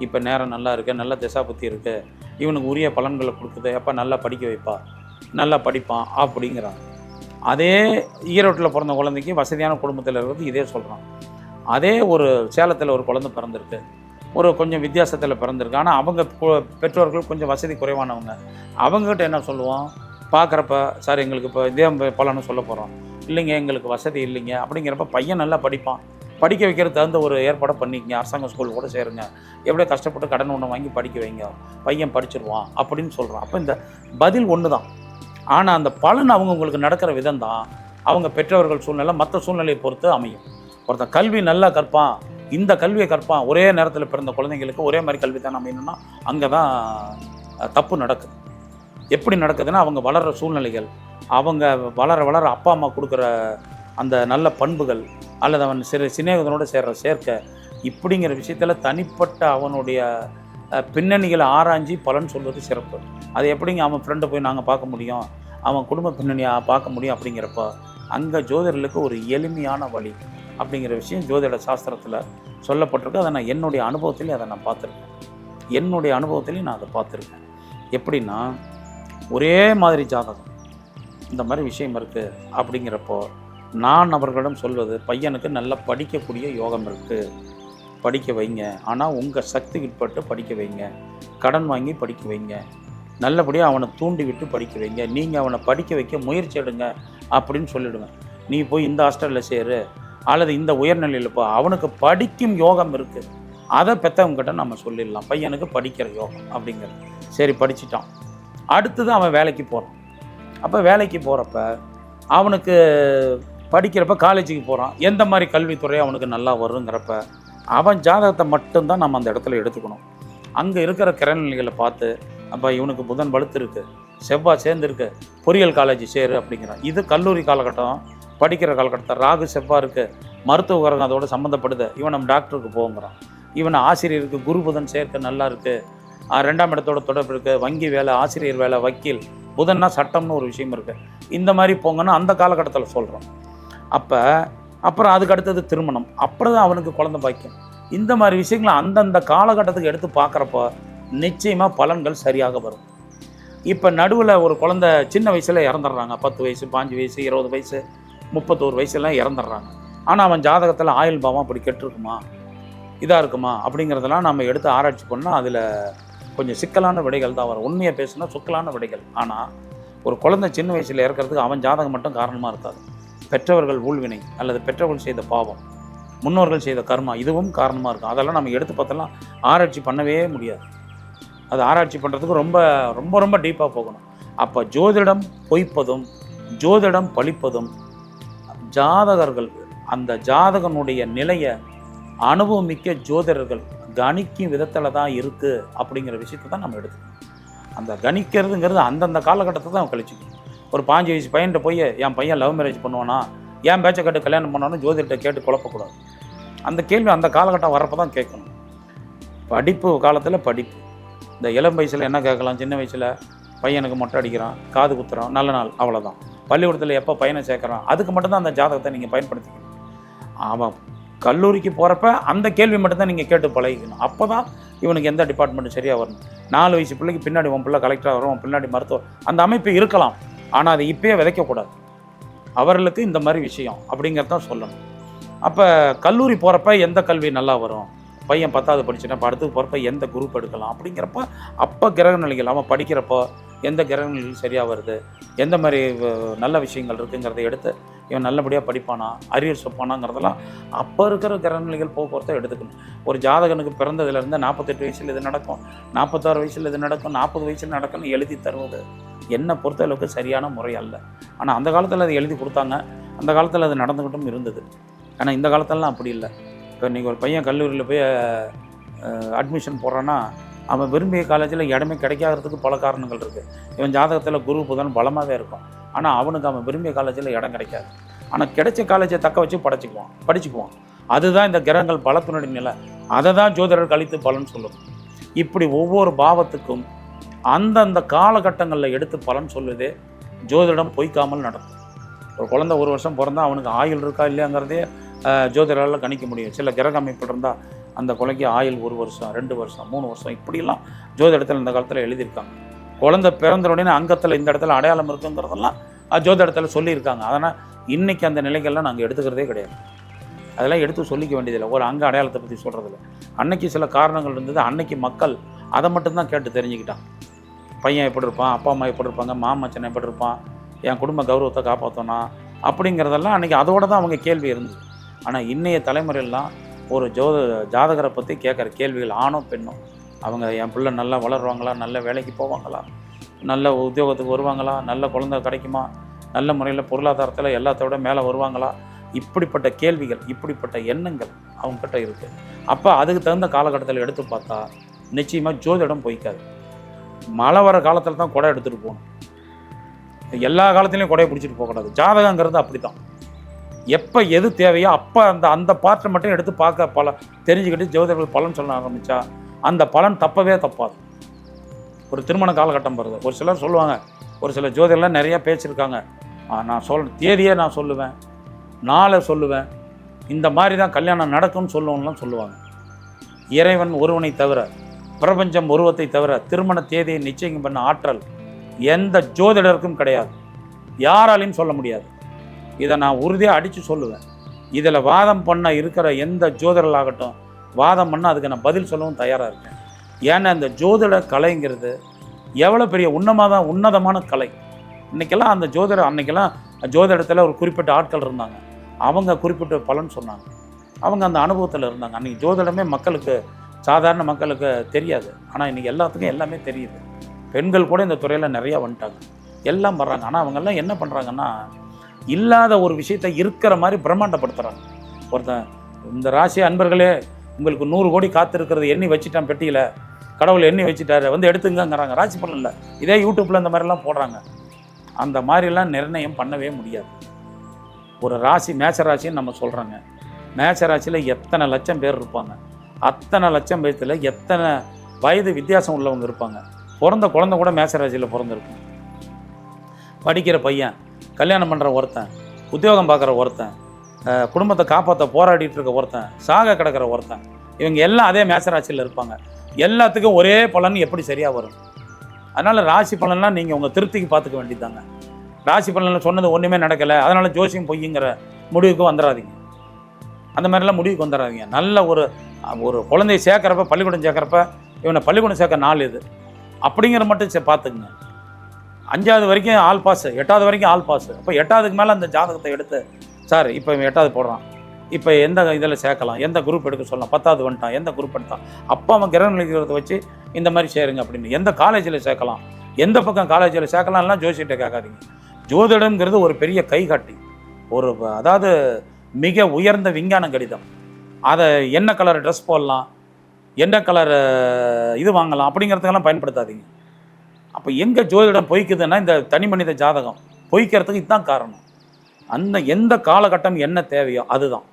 இப்போ நேரம் நல்லா இருக்குது, நல்ல திசா புத்தி இருக்குது, இவனுக்கு உரிய பலன்களை கொடுக்குது, அப்போ நல்லா படிக்க வைப்பா, நல்லா படிப்பான் அப்படிங்கிறாங்க. அதே ஈரோட்டில் பிறந்த குழந்தைக்கு வசதியான குடும்பத்தில் இருக்கிறது இதே சொல்கிறான். அதே ஒரு சேலத்தில் ஒரு குழந்தை பிறந்திருக்கு, ஒரு கொஞ்சம் வித்தியாசத்தில் பிறந்திருக்கு, ஆனால் அவங்க பெற்றோர்கள் கொஞ்சம் வசதி குறைவானவங்க. அவங்ககிட்ட என்ன சொல்லுவோம், பார்க்குறப்ப சார் எங்களுக்கு இப்போ இதே பலன்னு சொல்ல போகிறோம், இல்லைங்க எங்களுக்கு வசதி இல்லைங்க அப்படிங்கிறப்ப பையன் நல்லா படிப்பான், படிக்க வைக்கிறது தகுந்த ஒரு ஏற்பாடை பண்ணிக்கங்க, அரசாங்க ஸ்கூல் கூட சேருங்க, எப்படியோ கஷ்டப்பட்டு கடன் ஒன்று வாங்கி படிக்க வைங்க, பையன் படிச்சிருவான் அப்படின்னு சொல்கிறான். அப்போ இந்த பதில் ஒன்று தான். ஆனால் அந்த பலன் அவங்களுக்கு நடக்கிற விதம் தான் அவங்க பெற்றவர்கள் சூழ்நிலை மற்ற சூழ்நிலையை பொறுத்து அமையும். ஒருத்தன் கல்வி நல்லா கற்பான், இந்த கல்வியை கற்பான், ஒரே நேரத்தில் பிறந்த குழந்தைங்களுக்கு ஒரே மாதிரி கல்வி தான் அமையணும்னா அங்கே தான் தப்பு நடக்குது. எப்படி நடக்குதுன்னா, அவங்க வளர்கிற சூழ்நிலைகள், அவங்க வளர வளர அப்பா அம்மா கொடுக்குற அந்த நல்ல பண்புகள், அல்லது அவன் சிநேகிதனோடு சேர்க்க இப்படிங்கிற விஷயத்தில் தனிப்பட்ட அவனுடைய பின்னணிகளை ஆராய்ஞ்சி பலன் சொல்வது சிறப்பு. அது எப்படிங்க அவன் ஃப்ரெண்டை போய் நாங்கள் பார்க்க முடியும், அவன் குடும்ப பின்னணியை பார்க்க முடியும் அப்படிங்கிறப்ப அங்கே ஜோதிடர்களுக்கு ஒரு எளிமையான வழி அப்படிங்கிற விஷயம் ஜோதிட சாஸ்திரத்தில் சொல்லப்பட்டிருக்கு. அதை நான் என்னுடைய அனுபவத்திலையும் அதை நான் பார்த்துருக்கேன். என்னுடைய அனுபவத்திலையும் நான் அதை பார்த்துருக்கேன். எப்படின்னா, ஒரே மாதிரி ஜாதகம் இந்த மாதிரி விஷயம் இருக்குது அப்படிங்கிறப்போ நான் அவர்களிடம் சொல்வது, பையனுக்கு நல்லா படிக்கக்கூடிய யோகம் இருக்குது, படிக்க வைங்க. ஆனால் உங்கள் சக்திக்கு உட்பட்டு படிக்க வைங்க. கடன் வாங்கி படிக்க வைங்க. நல்லபடியாக அவனை தூண்டி விட்டு படிக்க வைங்க. நீங்கள் அவனை படிக்க வைக்க முயற்சி எடுங்க அப்படின்னு சொல்லிவிடுவேன். நீ போய் இந்த ஹாஸ்டலில் சேரு அல்லது இந்த உயர்நிலையில் போ, அவனுக்கு படிக்கும் யோகம் இருக்குது, அதை பெற்றவங்ககிட்ட நம்ம சொல்லிடலாம். பையனுக்கு படிக்கிற யோகம் அப்படிங்கிறது. சரி, படிச்சுட்டான். அடுத்தது அவன் வேலைக்கு போகிறான். அப்போ வேலைக்கு போகிறப்ப அவனுக்கு படிக்கிறப்ப காலேஜுக்கு போகிறான். எந்த மாதிரி கல்வித்துறை அவனுக்கு நல்லா வருங்கிறப்ப அவன் ஜாதகத்தை மட்டும்தான் நம்ம அந்த இடத்துல எடுத்துக்கணும். அங்கே இருக்கிற கிரகநிலைகளை பார்த்து, அப்போ இவனுக்கு புதன் வலுத்து இருக்குது, செவ்வாய் சேர்ந்துருக்கு, பொறியியல் காலேஜ் சேரு அப்படிங்கிறான். இது கல்லூரி காலகட்டம், படிக்கிற காலகட்டத்தில் ராகு செவ்வாய் இருக்குது, மருத்துவ கிரகம் அதோடு சம்மந்தப்படுது, இவன் நம்ம டாக்டருக்கு போங்கிறான். இவன் ஆசிரியருக்கு குரு புதன் சேர்க்க நல்லா இருக்குது, 2ஆம் இடத்தோட தொடர்பு இருக்குது, வங்கி வேலை, ஆசிரியர் வேலை, வக்கீல், புதன்னா சட்டம்னு ஒரு விஷயம் இருக்குது, இந்த மாதிரி போங்கன்னா அந்த காலகட்டத்தில் சொல்கிறோம். அப்புறம் அதுக்கு அடுத்தது திருமணம், அப்புறம் தான் அவனுக்கு குழந்தை பாக்கியம். இந்த மாதிரி விஷயங்களை அந்தந்த காலகட்டத்துக்கு எடுத்து பார்க்குறப்போ நிச்சயமாக பலன்கள் சரியாக வரும். இப்போ நடுவில் ஒரு குழந்தை சின்ன வயசில் இறந்துடுறாங்க, 10 வயசு, 5 வயசு, 20 வயசு, 31 வயசுலாம் இறந்துடுறாங்க. ஆனால் அவன் ஜாதகத்தில் ஆயுள் பாவம் அப்படி கெட்டிருக்குமா, இதாக இருக்குமா அப்படிங்கிறதெல்லாம் நம்ம எடுத்து ஆராய்ச்சி பண்ணால் அதில் கொஞ்சம் சிக்கலான விடைகள் தான் வரும். உண்மையை பேசுனா சிக்கலான விடைகள். ஆனால் ஒரு குழந்தை சின்ன வயசில் இறக்கிறதுக்கு அவன் ஜாதகம் மட்டும் காரணமாக இருக்காது. பெற்றவர்கள் ஊழ்வினை அல்லது பெற்றவர்கள் செய்த பாவம், முன்னோர்கள் செய்த கர்மா, இதுவும் காரணமாக இருக்கும். அதெல்லாம் நம்ம எடுத்து பார்த்தெல்லாம் ஆராய்ச்சி பண்ணவே முடியாது. அது ஆராய்ச்சி பண்ணுறதுக்கு ரொம்ப ரொம்ப ரொம்ப டீப்பாக போகணும். அப்போ ஜோதிடம் பொய்ப்பதும் ஜோதிடம் பழிப்பதும் ஜாதகர்கள் அந்த ஜாதகனுடைய நிலையை அனுபவமிக்க ஜோதிடர்கள் கணிக்கும் விதத்தில் தான் இருக்குது அப்படிங்கிற விஷயத்தை தான் நம்ம எடுத்துக்கணும். அந்த கணிக்கிறதுங்கிறது அந்தந்த காலகட்டத்தை தான் கழிச்சுக்கணும். ஒரு 5 வயசு பையன்கிட்ட போய் என் பையன் லவ் மேரேஜ் பண்ணுவானா, என் பேச்சை கேட்டு கல்யாணம் பண்ணாலும் ஜோதிடத்தை கேட்டு குழப்பக்கூடாது. அந்த கேள்வி அந்த காலகட்டம் வரப்போ தான் கேட்கணும். படிப்பு காலத்தில் படிப்பு, இந்த இளம் வயசில் என்ன கேட்கலாம், சின்ன வயசில் பையனுக்கு மொட்டை அடிக்கிறான், காது குத்துறான், நல்ல நாள், அவ்வளோதான். பள்ளிக்கூடத்தில் எப்போ பையனை சேர்க்குறான், அதுக்கு மட்டும்தான் அந்த ஜாதகத்தை நீங்கள் பயன்படுத்திக்கணும். அவன் கல்லூரிக்கு போகிறப்ப அந்த கேள்வி மட்டும்தான் நீங்கள் கேட்டு பழகிக்கணும். அப்போ தான் இவனுக்கு எந்த டிபார்ட்மெண்ட்டு சரியாக வரணும். 4 வயசு பிள்ளைக்கு பின்னாடி உன் பிள்ளை கலெக்டராக வரும், உன் பின்னாடி மருத்துவம், அந்த அமைப்பு இருக்கலாம். ஆனால் அதை இப்போயே விதைக்கக்கூடாது. அவர்களுக்கு இந்த மாதிரி விஷயம் அப்படிங்கிறதான் சொல்லணும். அப்போ கல்லூரி போகிறப்ப எந்த கல்வி நல்லா வரும், பையன் 10வது படிச்சுட்டா இப்போ அடுத்து போகிறப்ப எந்த குரூப் எடுக்கலாம் அப்படிங்கிறப்ப அப்போ கிரக நிலைகள் அவன் படிக்கிறப்போ எந்த கிரக நிலைகள் சரியாக வருது, எந்த மாதிரி நல்ல விஷயங்கள் இருக்குங்கிறத எடுத்து இவன் நல்லபடியாக படிப்பானா, அரியர் சொப்பானாங்கிறதெல்லாம் அப்போ இருக்கிற கிரக நிலைகள் போக்குவரத்தை எடுத்துக்கணும். ஒரு ஜாதகனுக்கு பிறந்ததுலேருந்து 48 வயசில் இது நடக்கும், 46 வயசில் இது நடக்கும், 40 வயசில் நடக்கும்னு எழுதி தருவது என்னை பொறுத்தளவுக்கு சரியான முறை அல்ல. ஆனால் அந்த காலத்தில் அது எழுதி கொடுத்தாங்க, அந்த காலத்தில் அது நடந்துக்கிட்டும் இருந்தது. ஆனால் இந்த காலத்திலலாம் அப்படி இல்லை. இப்போ நீங்கள் ஒரு பையன் கல்லூரியில் போய் அட்மிஷன் போடுறான்னா அவன் விரும்பிய காலேஜில் இடமே கிடைக்காததுக்கு பல காரணங்கள் இருக்குது. இவன் ஜாதகத்தில் குரு புதன் பலமாகவே இருக்கும், ஆனால் அவனுக்கு அவன் விரும்பிய காலேஜில் இடம் கிடைக்காது. ஆனால் கிடைச்ச காலேஜை தக்க வச்சு படிச்சுக்குவான். அதுதான் இந்த கிரகங்கள் பலத்தினுடைய நிலை. அதை தான் ஜோதிடர் கழித்து பலன் சொல்லும். இப்படி ஒவ்வொரு பாவத்துக்கும் அந்தந்த காலகட்டங்களில் எடுத்து பலன் சொல்லுதே ஜோதிடம் பொய்க்காமல் நடக்கும். ஒரு குழந்தை 1 வருஷம் பிறந்தா அவனுக்கு ஆயுள் இருக்கா இல்லையாங்கிறதே ஜோதிடரால் கணிக்க முடியும். சில கிரக அமைப்பு இருந்தால் அந்த கொலைக்கு ஆயுள் 1 வருஷம், 2 வருஷம், 3 வருஷம், இப்படிலாம் ஜோதிடத்தில் இந்த காலத்தில் எழுதியிருக்காங்க. குழந்தை பிறந்த உடனே அங்கத்தில் இந்த இடத்துல அடையாளம் இருக்குங்கிறதெல்லாம் ஜோதிடத்தில் சொல்லியிருக்காங்க. அதனால் இன்றைக்கி அந்த நிலைகள்லாம் நாங்கள் எடுத்துக்கிறதே கிடையாது. அதெல்லாம் எடுத்து சொல்லிக்க வேண்டியதில்லை. ஒரு அங்கே அடையாளத்தை பற்றி சொல்கிறதில்ல. அன்னைக்கு சில காரணங்கள் இருந்தது, அன்னைக்கு மக்கள் அதை மட்டும்தான் கேட்டு தெரிஞ்சுக்கிட்டான். பையன் எப்படி இருப்பான், அப்பா அம்மா எப்படி இருப்பாங்க, மாமச்சன் எப்படி இருப்பான், என் குடும்ப கௌரவத்தை காப்பாற்றோனா அப்படிங்கிறதெல்லாம் அன்றைக்கி அதோடு தான் அவங்க கேள்வி இருந்தது. ஆனால் இன்றைய தலைமுறையெல்லாம் ஒரு ஜாதகரை பற்றி கேட்குற கேள்விகள் ஆணோ பெண்ணோ, அவங்க என் பிள்ளை நல்லா வளருவாங்களா, நல்ல வேலைக்கு போவாங்களா, நல்ல உத்தியோகத்துக்கு வருவாங்களா, நல்ல குழந்தை கிடைக்குமா, நல்ல முறையில் பொருளாதாரத்தில் எல்லாத்தோட மேலே வருவாங்களா, இப்படிப்பட்ட கேள்விகள், இப்படிப்பட்ட எண்ணங்கள் அவங்ககிட்ட இருக்குது. அப்போ அதுக்கு தகுந்த காலகட்டத்தில் எடுத்து பார்த்தா நிச்சயமாக ஜோதிடம் பொய்க்காது. மழை வர காலத்தில் தான் குடை எடுத்துகிட்டு போகணும், எல்லா காலத்துலேயும் குடையை பிடிச்சிட்டு போகக்கூடாது. ஜாதகங்கிறது அப்படி தான். எப்போ எது தேவையோ அப்போ அந்த பாட்டை மட்டும் எடுத்து பார்க்க தெரிஞ்சுக்கிட்டு ஜோதிடர்கள் பலன் சொல்ல ஆரம்பித்தா அந்த பலன் தப்பவே தப்பாது. ஒரு திருமண காலகட்டம் வருது, ஒரு சிலர் சொல்லுவாங்க, ஒரு சில ஜோதிடர்லாம் நிறையா பேசியிருக்காங்க, நான் தேதியே நான் சொல்லுவேன், நாளை சொல்லுவேன், இந்த மாதிரி தான் கல்யாணம் நடக்கும்னு சொல்லுவோம்லாம் சொல்லுவாங்க. இறைவன் ஒருவனை தவிர, பிரபஞ்சம் உருவத்தை தவிர திருமண தேதியை நிச்சயம் பண்ண ஆற்றல் எந்த ஜோதிடருக்கும் கிடையாது, யாராலையும் சொல்ல முடியாது. இதை நான் உறுதியாக அடித்து சொல்லுவேன். இதில் வாதம் பண்ண இருக்கிற எந்த ஜோதிடர்களாகட்டும், வாதம் பண்ணால் அதுக்கு நான் பதில் சொல்லவும் தயாராக இருக்கேன். ஏன்னா இந்த ஜோதிட கலைங்கிறது எவ்வளோ பெரிய உன்னதமான கலை. இன்றைக்கெல்லாம் அந்த அன்றைக்கெல்லாம் ஜோதிடத்தில் ஒரு குறிப்பிட்ட ஆட்கள் இருந்தாங்க, அவங்க குறிப்பிட்ட பலன் சொன்னாங்க, அவங்க அந்த அனுபவத்தில் இருந்தாங்க. அன்றைக்கி ஜோதிடமே மக்களுக்கு, சாதாரண மக்களுக்கு தெரியாது. ஆனால் இன்றைக்கி எல்லாத்துக்கும் எல்லாமே தெரியுது. பெண்கள் கூட இந்த துறையில் நிறையா வந்துட்டாங்க, எல்லாம் வர்றாங்க. ஆனால் அவங்கெல்லாம் என்ன பண்ணுறாங்கன்னா, இல்லாத ஒரு விஷயத்தை இருக்கிற மாதிரி பிரம்மாண்டப்படுத்துகிறாங்க. ஒருத்தன் இந்த ராசி அன்பர்களே உங்களுக்கு 100 கோடி காத்திருக்கிறது எண்ணி வச்சுட்டான், பெட்டியில் கடவுள் எண்ணி வச்சுட்டாரு, வந்து எடுத்துங்கங்கிறாங்க. ராசி பலன் இல்லை, இதே யூடியூப்பில் இந்த மாதிரிலாம் போடுறாங்க. அந்த மாதிரிலாம் நிர்ணயம் பண்ணவே முடியாது. ஒரு ராசி மேஷ ராசின்னு நம்ம சொல்கிறாங்க. மேஷ ராசியில் எத்தனை லட்சம் பேர் இருப்பாங்க, அத்தனை லட்சம் பேர்த்தில் எத்தனை வயது வித்தியாசம் உள்ளவங்க இருப்பாங்க. பிறந்த குழந்தை கூட மேஷ ராசியில் பிறந்திருக்கும். படிக்கிற பையன், கல்யாணம் பண்ணுற ஒருத்தன், உத்தியோகம் பார்க்குற ஒருத்தன், குடும்பத்தை காப்பாற்ற போராடிட்டு இருக்க ஒருத்தன், சாக கிடக்கிற ஒருத்தன், இவங்க எல்லாம் அதே மேஷ ராசியில் இருப்பாங்க. எல்லாத்துக்கும் ஒரே பலன் எப்படி சரியாக வரும்? அதனால் ராசி பலன்லாம் நீங்கள் உங்கள் திருப்திக்கு பார்த்துக்க வேண்டியதாங்க. ராசி பலனில் சொன்னது ஒன்றுமே நடக்கலை, அதனால் ஜோசியம் பொய்யுங்கிற முடிவுக்கு வந்துடாதீங்க. அந்த மாதிரிலாம் முடிவுக்கு வந்துடாதீங்க. நல்ல ஒரு குழந்தைய சேர்க்குறப்ப, பள்ளிக்கூடம் சேர்க்குறப்ப, இவனை பள்ளிக்கூடம் சேர்க்க நாள் இது அப்படிங்கிற மட்டும் பார்த்துக்குங்க. 5வது வரைக்கும் ஆல் பாஸ், 8வது வரைக்கும் ஆல் பாஸ். அப்போ 8வதுக்கு மேலே அந்த ஜாதகத்தை எடுத்து, சார் இப்போ இவன் 8வது போடுறான், இப்போ எந்த இதில் சேர்க்கலாம், எந்த குரூப் எடுக்க சொல்லலாம், 10வது வந்துட்டான், எந்த குரூப் எடுத்தான், அப்போ அவன் கிரக நிலைக்கிறத வச்சு இந்த மாதிரி சேருங்க அப்படின்னு. எந்த காலேஜில் சேர்க்கலாம், எந்த பக்கம் காலேஜில் சேர்க்கலாம்லாம் ஜோசியிட்ட கேட்காதீங்க. ஜோதிடம்ங்கிறது ஒரு பெரிய கைகாட்டி, அதாவது மிக உயர்ந்த விஞ்ஞான கடிதம். அதை என்ன கலர் ட்ரெஸ் போடலாம், என்ன கலர் இது வாங்கலாம் அப்படிங்கிறதுக்கெல்லாம் பயன்படுத்தாதீங்க. அப்போ எங்கே ஜோதிடம் பொய்க்குதுன்னா, இந்த தனி மனித ஜாதகம் பொய்க்கிறதுக்கு இதுதான் காரணம். அந்த எந்த காலகட்டம் என்ன தேவையோ அதுதான்.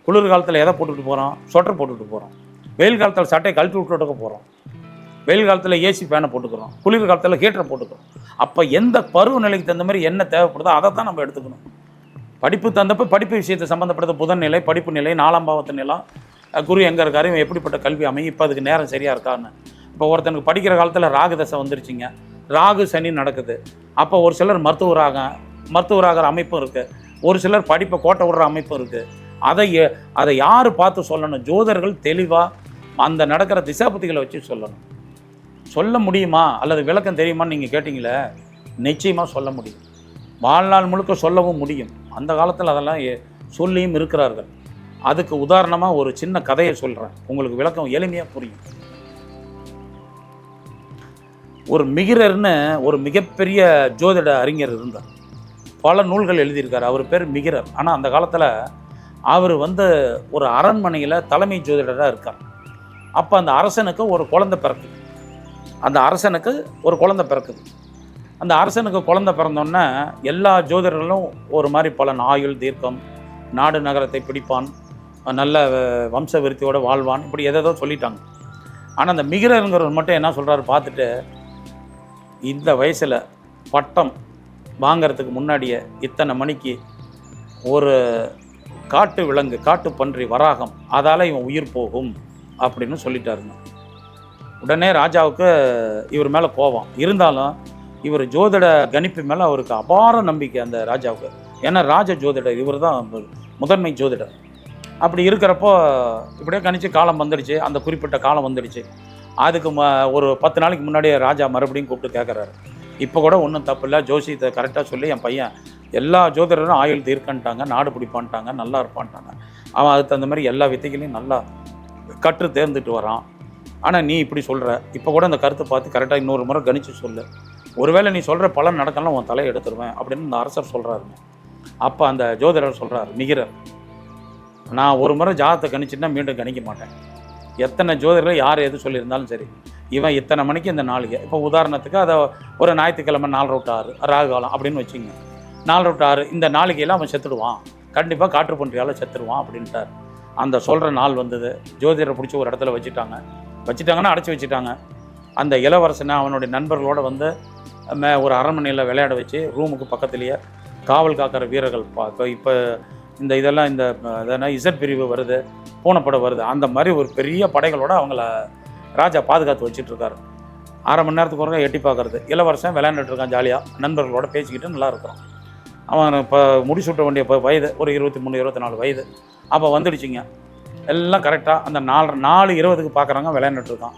குளிர் காலத்தில் எதை போட்டுக்கிட்டு போகிறோம், ஸ்வெட்டர் போட்டுக்கிட்டு போகிறோம். வெயில் காலத்தில் சட்டையை கழட்டி விட்டுட்டு போகிறோம். வெயில் காலத்தில் ஏசி ஃபேனை போட்டுக்கிறோம், குளிர் காலத்தில் ஹீட்டரை போட்டுக்கிறோம். அப்போ எந்த பருவநிலைக்கு தகுந்த மாதிரி என்ன தேவைப்படுதோ அதை தான் நம்ம எடுத்துக்கணும். படிப்பு தந்தப்போ படிப்பு விஷயத்தை சம்மந்தப்பட்ட புதன் நிலை, படிப்பு நிலை, 4ஆம் பாவத்து நிலம், குரு எங்கே இருக்காரு, இவன் எப்படிப்பட்ட கல்வி அமையும், இப்போ அதுக்கு நேரம் சரியாக இருக்கான்னு. இப்போ ஒருத்தனுக்கு படிக்கிற காலத்தில் ராகு தசை வந்துருச்சுங்க, ராகு சனி நடக்குது. அப்போ ஒரு சிலர் மருத்துவராகிற அமைப்பும் இருக்குது, ஒரு சிலர் படிப்பை கோட்டை விடுற அமைப்பும் இருக்குது. அதை யார் பார்த்து சொல்லணும்? ஜோதிடர்கள் தெளிவாக அந்த நடக்கிற திசாபுத்திகளை வச்சு சொல்லணும். சொல்ல முடியுமா அல்லது விளக்கம் தெரியுமான்னு நீங்கள் கேட்டிங்களே, நிச்சயமாக சொல்ல முடியும். வாழ்நாள் முழுக்க சொல்லவும் முடியும். அந்த காலத்தில் அதெல்லாம் சொல்லியும் இருக்கிறார்கள். அதுக்கு உதாரணமாக ஒரு சின்ன கதையை சொல்கிறேன், உங்களுக்கு விளக்கம் எளிமையாக புரியும். ஒரு மிகிரர்னு ஒரு மிகப்பெரிய ஜோதிட அறிஞர் இருந்தார், பல நூல்கள் எழுதியிருக்கார். அவர் பேர் மிகிரர். ஆனால் அந்த காலத்தில் அவர் ஒரு அரண்மனையில் தலைமை ஜோதிடராக இருக்கார். அப்போ அந்த அரசனுக்கு ஒரு குழந்தை பிறக்குது. அந்த அரசனுக்கு குழந்தை பிறந்தோன்னே எல்லா ஜோதிடர்களும் ஒரு மாதிரி பலன், ஆயுள் தீர்க்கம், நாடு நகரத்தை பிடிப்பான், நல்ல வம்ச விருத்தியோடு வாழ்வான், இப்படி எதோ சொல்லிட்டாங்க. ஆனால் அந்த மிகிரருங்கிறவர் மட்டும் என்ன சொல்கிறாரு பார்த்துட்டு, இந்த வயசில் பட்டம் வாங்கிறதுக்கு முன்னாடியே இத்தனை மணிக்கு ஒரு காட்டு விலங்கு, காட்டு பன்றி, வராகம், அதால் இவன் உயிர் போகும் அப்படின்னு சொல்லிட்டாருங்க. உடனே ராஜாவுக்கு இவர் மேலே கோபம். இருந்தாலும் இவர் ஜோதிட கணிப்பு மேலே அவருக்கு அபார நம்பிக்கை அந்த ராஜாவுக்கு. ஏன்னா ராஜ ஜோதிடர் இவர் தான் முதன்மை ஜோதிடர். அப்படி இருக்கிறப்போ இப்படியே கணிச்சு காலம் வந்துடுச்சு, அந்த குறிப்பிட்ட காலம் வந்துடுச்சு. அதுக்கு ஒரு 10 நாளைக்கு முன்னாடியே ராஜா மறுபடியும் கூப்பிட்டு கேட்குறாரு, இப்போ கூட ஒன்றும் தப்பு இல்லை, ஜோசியத்தை கரெக்டாக சொல்லி என் பையன் எல்லா ஜோதிடரும் ஆயுள் தீர்க்கன்ட்டாங்க, நாடு பிடிப்பான்ட்டாங்க, நல்லா இருப்பான்ட்டாங்க, அவன் அதுக்கு தகுந்த மாதிரி எல்லா வித்தைகளையும் நல்லா கற்று தேர்ந்துட்டு வரான். ஆனால் நீ இப்படி சொல்கிற, இப்போ கூட அந்த கருத்தை பார்த்து கரெக்டாக இன்னொரு முறை கணிச்சு சொல்லு, ஒருவேளை நீ சொல்கிற பலன் நடக்கலாம் உன் தலையை எடுத்துருவேன் அப்படின்னு இந்த அரசர் சொல்கிறாருங்க. அப்போ அந்த ஜோதிடர் சொல்கிறார், மிகிரர், நான் ஒரு முறை ஜாதகத்தை கணிச்சுன்னா மீண்டும் கணிக்க மாட்டேன். எத்தனை ஜோதிடர்கள் யார் எது சொல்லியிருந்தாலும் சரி, இவன் இத்தனை மணிக்கு இந்த நாளைக்கு, இப்போ உதாரணத்துக்கு அதை ஒரு ஞாயிற்றுக்கிழமை 4/6 ராகு காலம் அப்படின்னு வச்சுங்க, 4/6 இந்த நாளைக்கெல்லாம் அவன் செத்துடுவான், கண்டிப்பாக காற்று பன்றியால் செத்துடுவான் அப்படின்ட்டார். அந்த சொல்கிற நாள் வந்தது. ஜோதிடரை பிடிச்சி ஒரு இடத்துல வச்சுட்டாங்கன்னா அடைச்சி வச்சுட்டாங்க. அந்த இளவரசனை அவனுடைய நண்பர்களோடு ஒரு அரண்மனையில் விளையாட வச்சு ரூமுக்கு பக்கத்துலேயே காவல் காக்கிற வீரர்கள் இப்போ இந்த இதெல்லாம் இந்த இசட் பிரிவு வருது, பூனைப்படை வருது, அந்த மாதிரி ஒரு பெரிய படைகளோடு அவங்கள ராஜா பாதுகாத்து வச்சுட்ருக்காரு. 1/2 மணி நேரத்துக்கு ஒருக்கா எட்டி பார்க்குறது. இளவரசன் விளையாண்டுட்டு இருக்கான், ஜாலியாக நண்பர்களோட பேசிக்கிட்டு நல்லா இருக்கிறான். அவன் இப்போ முடிசூட்ட வேண்டிய வயது ஒரு 23-24 வயது. அப்போ வந்துடுச்சிங்க. எல்லாம் கரெக்டாக அந்த 4:20 பார்க்குறாங்க விளையாண்டுட்டு இருக்கான்.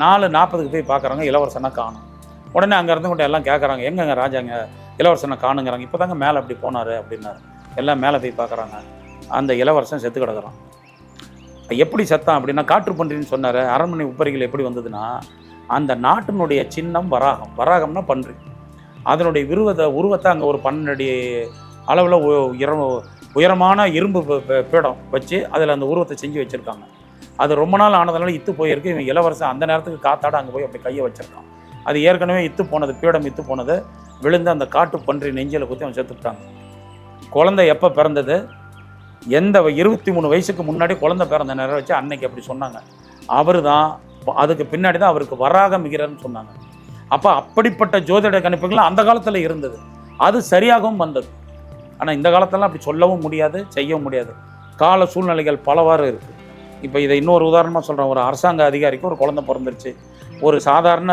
4:40 போய் பார்க்குறாங்க இளவரசனை காணும். உடனே அங்கே இருந்து கொண்டு எல்லாம் கேட்குறாங்க, எங்கங்க ராஜாங்க இளவரசனை காணுங்கிறாங்க. இப்போ தாங்க மேலே அப்படி போனார் அப்படின்னாரு. எல்லாம் மேலே போய் பார்க்குறாங்க, அந்த இளவரசன் செத்து கிடக்குறான். எப்படி செத்தான் அப்படின்னா, காற்றுப்பன்றின்னு சொன்னார். அரண்மனை உப்பரிகள் எப்படி வந்ததுன்னா, அந்த நாட்டினுடைய சின்னம் வராகம். வராகம்னா பன்றி. அதனுடைய உருவத்தை அங்கே ஒரு 12 அடி அளவில் உயரமான இரும்பு பீடம் வச்சு அதில் அந்த உருவத்தை செஞ்சு வச்சுருக்காங்க. அது ரொம்ப நாள் ஆனதுனால இத்து போயிருக்கு. இவன் இளவரசன் அந்த நேரத்துக்கு காத்தாட அங்கே போய் அப்படி கையை வச்சுருக்கான். அது ஏற்கனவே இத்து போனது, பீடம் இத்து போனது, விழுந்து அந்த காட்டு பன்றி நெஞ்சில் குத்தி அவன் செத்துட்டாங்க. குழந்தை எப்போ பிறந்தது, எந்த 23 வயசுக்கு முன்னாடி குழந்தை பிறந்த நேரம் வச்சு அன்னைக்கு அப்படி சொன்னாங்க. அவர் தான் அதுக்கு பின்னாடி தான் அவருக்கு வராக மிகிறன்னு சொன்னாங்க. அப்போ அப்படிப்பட்ட ஜோதிட கணிப்புகள் அந்த காலத்தில் இருந்தது. அது சரியாகவும் வந்தது. ஆனால் இந்த காலத்திலலாம் அப்படி சொல்லவும் முடியாது, செய்யவும் முடியாது. கால சூழ்நிலைகள் பலவாறு இருக்குது. இப்போ இதை இன்னொரு உதாரணமாக சொல்கிறேன். ஒரு அரசாங்க அதிகாரிக்கு ஒரு குழந்தை பிறந்துருச்சு. ஒரு சாதாரண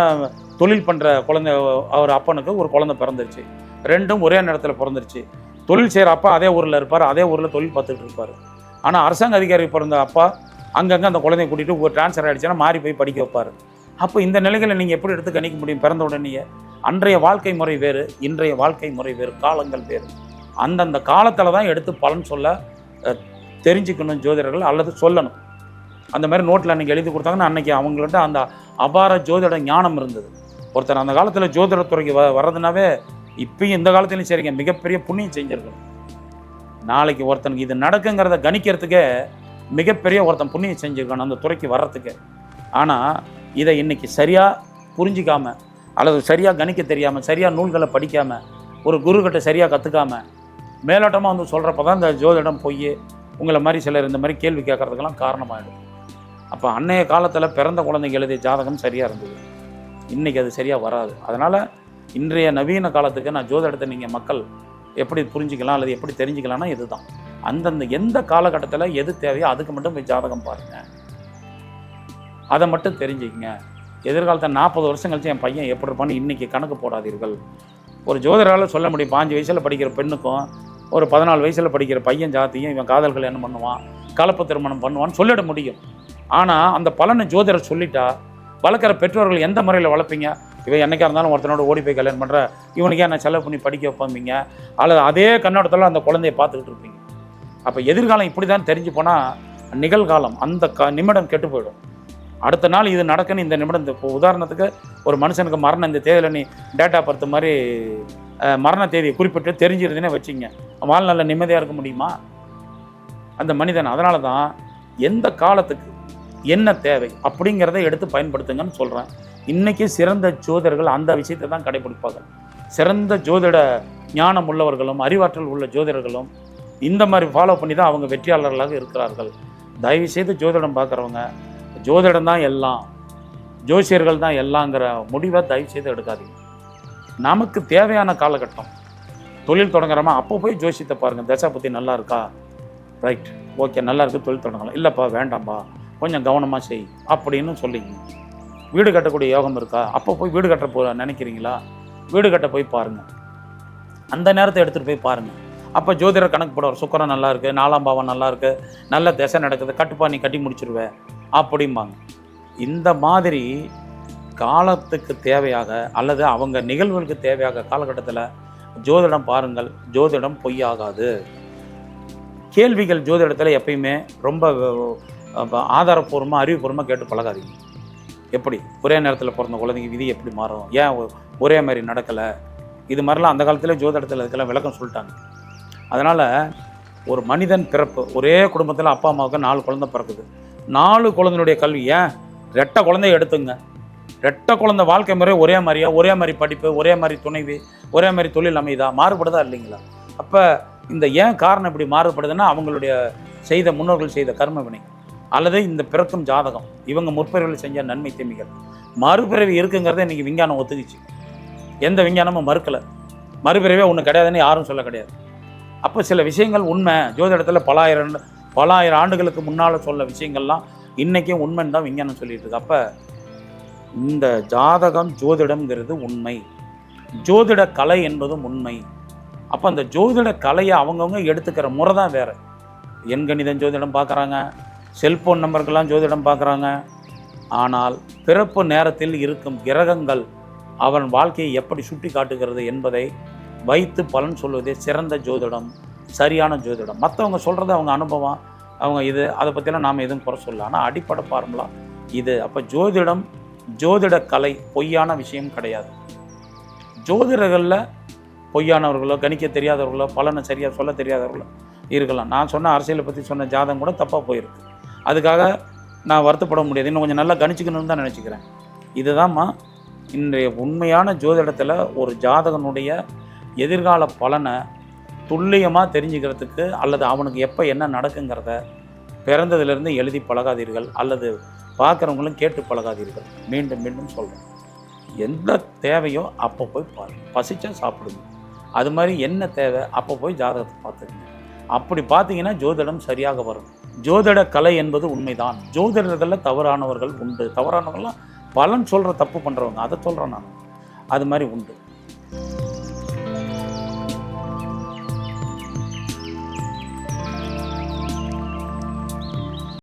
தொழில் பண்ணுற குழந்தை, அவர் அப்பனுக்கு ஒரு குழந்தை பிறந்துருச்சு. ரெண்டும் ஒரே நேரத்தில் பிறந்துருச்சு. தொழில் செய்கிற அப்பா அதே ஊரில் இருப்பார், அதே ஊரில் தொழில் பார்த்துட்டு இருப்பார். ஆனால் அரசாங்க அதிகாரி பிறந்த அப்பா அங்கங்கே அந்த குழந்தைய கூட்டிகிட்டு ஒரு டிரான்ஸ்ஃபர் ஆகிடுச்சுன்னா மாறி போய் படிக்க வைப்பார். அப்போ இந்த நிலைகளை நீங்கள் எப்படி எடுத்து கணிக்க முடியும்? பிறந்த உடனேயே அன்றைய வாழ்க்கை முறை வேறு, இன்றைய வாழ்க்கை முறை வேறு, காலங்கள் வேறு. அந்தந்த காலத்தில் தான் எடுத்து பலன் சொல்ல தெரிஞ்சுக்கணும் ஜோதிடர்கள், அல்லது சொல்லணும். அந்த மாதிரி நோட்டில் அன்றைக்கி எழுதி கொடுத்தாங்கன்னா அன்றைக்கி அவங்கள்ட்ட அந்த அபார ஜோதிட ஞானம் இருந்தது. ஒருத்தர் அந்த காலத்தில் ஜோதிடத்துறைக்கு வர்றதுனாவே இப்பயும் இந்த காலத்துலையும் சரிங்க மிகப்பெரிய புண்ணியம் செஞ்சுருக்கணும். நாளைக்கு ஒருத்தனுக்கு இது நடக்குங்கிறத கணிக்கிறதுக்கே மிகப்பெரிய ஒருத்தன் புண்ணியம் செஞ்சுருக்கணும் அந்த துறைக்கு வர்றதுக்கு. ஆனால் இதை இன்றைக்கி சரியாக புரிஞ்சிக்காமல், அல்லது சரியாக கணிக்க தெரியாமல், சரியாக நூல்களை படிக்காமல், ஒரு குருக்கிட்ட சரியாக கற்றுக்காமல் மேலோட்டமாக வந்து சொல்கிறப்ப தான் இந்த ஜோதிடம் பொய், உங்களை மாதிரி சிலர் இந்த மாதிரி கேள்வி கேட்குறதுக்கெல்லாம் காரணமாகிடும். அப்போ அன்னைய காலத்தில் பிறந்த குழந்தைங்க எழுதிய ஜாதகம் சரியாக இருந்தது, இன்றைக்கி அது சரியாக வராது. அதனால் இன்றைய நவீன காலத்துக்கு நான் ஜோதிடத்தை நீங்கள் மக்கள் எப்படி புரிஞ்சிக்கலாம் அல்லது எப்படி தெரிஞ்சுக்கலாம்னா இதுதான். அந்தந்த எந்த காலகட்டத்தில் எது தேவையோ அதுக்கு மட்டும் போய் ஜாதகம் பாருங்கள், அதை மட்டும் தெரிஞ்சுக்கங்க. எதிர்காலத்தை 40 வருஷம் கழிச்சு என் பையன் எப்படி இருப்பான்னு இன்றைக்கி கணக்கு போடாதீர்கள். ஒரு ஜோதிடரால் சொல்ல முடியும் 5 வயசில் படிக்கிற பெண்ணுக்கும் ஒரு 14 வயசில் படிக்கிற பையன் ஜாத்தியும் இவன் காதல்கள் என்ன பண்ணுவான், கலப்பு திருமணம் பண்ணுவான்னு சொல்லிட முடியும். ஆனால் அந்த பலனை ஜோதிடர் சொல்லிட்டா வளர்க்குற பெற்றோர்கள் எந்த முறையில் வளர்ப்பீங்க? இவன் என்னைக்கா இருந்தாலும் ஒருத்தனோட ஓடி போய் கல்யாணம் பண்ணுற, இவனுக்கே என்ன செலவு பண்ணி படிக்க வைப்பாங்க, அல்லது அதே கண்ணோட்டத்தில் அந்த குழந்தைய பார்த்துக்கிட்டு இருப்பீங்க. அப்போ எதிர்காலம் இப்படி தான் தெரிஞ்சு போனால் நிகழ்காலம் அந்த நிமிடம் கெட்டு போயிடும். அடுத்த நாள் இது நடக்குன்னு இந்த நிமிடம், இப்போ உதாரணத்துக்கு ஒரு மனுஷனுக்கு மரணம் இந்த தேதியில் நீ டேட்டா பர்த் மாதிரி மரண தேதியை குறிப்பிட்டு தெரிஞ்சிருந்தேனே வச்சிங்க, வாழ்நாளில் நிம்மதியாக இருக்க முடியுமா அந்த மனிதன்? அதனால தான் எந்த காலத்துக்கு என்ன தேவை அப்படிங்கிறத எடுத்து பயன்படுத்துங்கன்னு சொல்கிறேன். இன்றைக்கி சிறந்த ஜோதிடர்கள் அந்த விஷயத்தை தான் கடைபிடிப்பாங்க. சிறந்த ஜோதிட ஞானம் உள்ளவர்களும் அறிவாற்றல் உள்ள ஜோதிடர்களும் இந்த மாதிரி ஃபாலோ பண்ணி தான் அவங்க வெற்றியாளர்களாக இருக்கிறார்கள். தயவுசெய்து ஜோதிடம் பார்க்குறவங்க ஜோதிடம் தான் எல்லாம், ஜோசியர்கள் தான் எல்லாங்கிற முடிவை தயவுசெய்து எடுக்காதீங்க. நமக்கு தேவையான காலகட்டம் தொழில் தொடங்குறோமா அப்போ போய் ஜோசியத்தை பாருங்கள். தசா புத்தி நல்லா இருக்கா, ரைட், ஓகே, நல்லா இருக்குது, தொழில் தொடங்கலாம். இல்லைப்பா வேண்டாம்ப்பா கொஞ்சம் கவனமாக செய் அப்படின்னு சொல்லிங்க. வீடு கட்டக்கூடிய யோகம் இருக்கா, அப்போ போய் வீடு கட்ட நினைக்கிறீங்களா, வீடு கட்ட போய் பாருங்கள். அந்த நேரத்தை எடுத்துகிட்டு போய் பாருங்கள். அப்போ ஜோதிடர் கணக்கு போடுவார், சுக்கரம் நல்லா இருக்குது, 4ஆம் பாவம் நல்லா இருக்குது, நல்ல திசை நடக்குது, கட்டுப்பா நீ கட்டி முடிச்சிருவேன் அப்படிம்பாங்க. இந்த மாதிரி காலத்துக்கு தேவையாக அல்லது அவங்க நிகழ்வுகளுக்கு தேவையாக காலகட்டத்தில் ஜோதிடம் பாருங்கள். ஜோதிடம் பொய்யாகாது. கேள்விகள் ஜோதிடத்தில் எப்பயுமே ரொம்ப ஆதாரப்பூர்வமாக அறிவுபூர்வமாக கேட்டு பழகாதீங்க. எப்படி ஒரே நேரத்தில் பிறந்த குழந்தைங்க விதி எப்படி மாறும், ஏன் ஒரே மாதிரி நடக்கலை, இது மாதிரிலாம் அந்த காலத்தில் ஜோதிடத்தில் இதுக்கெல்லாம் விளக்கம் சொல்லிட்டாங்க. அதனால் ஒரு மனிதன் பிறப்பு, ஒரே குடும்பத்தில் அப்பா அம்மாவுக்கு 4 குழந்தை பிறக்குது. 4 குழந்தையுடைய கல்வி, ஏன் ரெட்டை குழந்தைய எடுத்துங்க, ரெட்டை குழந்தை வாழ்க்கை முறை ஒரே மாதிரியா, ஒரே மாதிரி படிப்பு, ஒரே மாதிரி துணைவி, ஒரே மாதிரி தொழில் அமைதா, மாறுபடுதா இல்லைங்களா? அப்போ இந்த ஏன் காரணம் இப்படி மாறுபடுதுன்னா அவங்களுடைய செய்த முன்னோர்கள் செய்த கர்ம வினை அல்லது இந்த பிறக்கும் ஜாதகம், இவங்க முற்பிறவிகள் செஞ்ச நன்மை தீமைகள். மறுபிறவி இருக்குங்கிறத இன்றைக்கி விஞ்ஞானம் ஒத்துக்குச்சு. எந்த விஞ்ஞானமும் மறுக்கலை. மறுபிறவே ஒன்று கிடையாதுன்னு யாரும் சொல்ல கிடையாது. அப்போ சில விஷயங்கள் உண்மை, ஜோதிடத்தில் பல ஆயிரம் ஆண்டுகளுக்கு முன்னால் சொல்ல விஷயங்கள்லாம் இன்றைக்கும் உண்மைன்னு தான் விஞ்ஞானம் சொல்லிட்டு இருக்கு. அப்போ இந்த ஜாதகம் ஜோதிடம்ங்கிறது உண்மை, ஜோதிட கலை என்பதும் உண்மை. அப்போ அந்த ஜோதிட கலையை அவங்கவுங்க எடுத்துக்கிற முறை தான் வேறு. எண்கணிதம் ஜோதிடம் பார்க்குறாங்க, செல்போன் நம்பருக்கெல்லாம் ஜோதிடம் பார்க்குறாங்க. ஆனால் பிறப்பு நேரத்தில் இருக்கும் கிரகங்கள் அவன் வாழ்க்கையை எப்படி சுட்டி காட்டுகிறது என்பதை வைத்து பலன் சொல்வதே சிறந்த ஜோதிடம், சரியான ஜோதிடம். மற்றவங்க சொல்கிறது அவங்க அனுபவம், அவங்க இது, அதை பற்றிலாம் நாம் எதுவும் குறை சொல்லலாம். ஆனால் அடிப்படை ஃபார்முலா இது. அப்போ ஜோதிடம், ஜோதிட கலை பொய்யான விஷயம் கிடையாது. ஜோதிடர்களில் பொய்யானவர்களோ, கணிக்க தெரியாதவர்களோ, பலனை சரியாக சொல்ல தெரியாதவர்களோ இருக்கலாம். நான் சொன்ன அரசியலை பற்றி சொன்ன ஜாதகம் கூட தப்பாக போயிருக்கு. அதுக்காக நான் வருத்தப்பட முடியாது. இன்னும் கொஞ்சம் நல்லா கணிச்சிக்கணும்னு தான் நினச்சிக்கிறேன். இதுதான்மா இன்றைய உண்மையான ஜோதிடத்தில் ஒரு ஜாதகனுடைய எதிர்கால பலனை துல்லியமாக தெரிஞ்சுக்கிறதுக்கு, அல்லது அவனுக்கு எப்போ என்ன நடக்குங்கிறத பிறந்ததுலேருந்து எழுதி பழகாதீர்கள், அல்லது பார்க்குறவங்களும் கேட்டு பழகாதீர்கள். மீண்டும் மீண்டும் சொல்கிறேன், எந்த தேவையோ அப்போ போய் பாருங்கள். பசிச்சா சாப்பிடுங்க. அது மாதிரி என்ன தேவை அப்போ போய் ஜாதகத்தை பார்த்துக்கங்க. அப்படி பார்த்தீங்கன்னா ஜோதிடம் சரியாக வரும். ஜோதிட கலை என்பது உண்மைதான். ஜோதிடர்களில் தவறானவர்கள் உண்டு. தவறானவர்கள்லாம் பலன் சொல்கிற தப்பு பண்ணுறவங்க, அதை சொல்கிறேன் நான். அது மாதிரி உண்டு.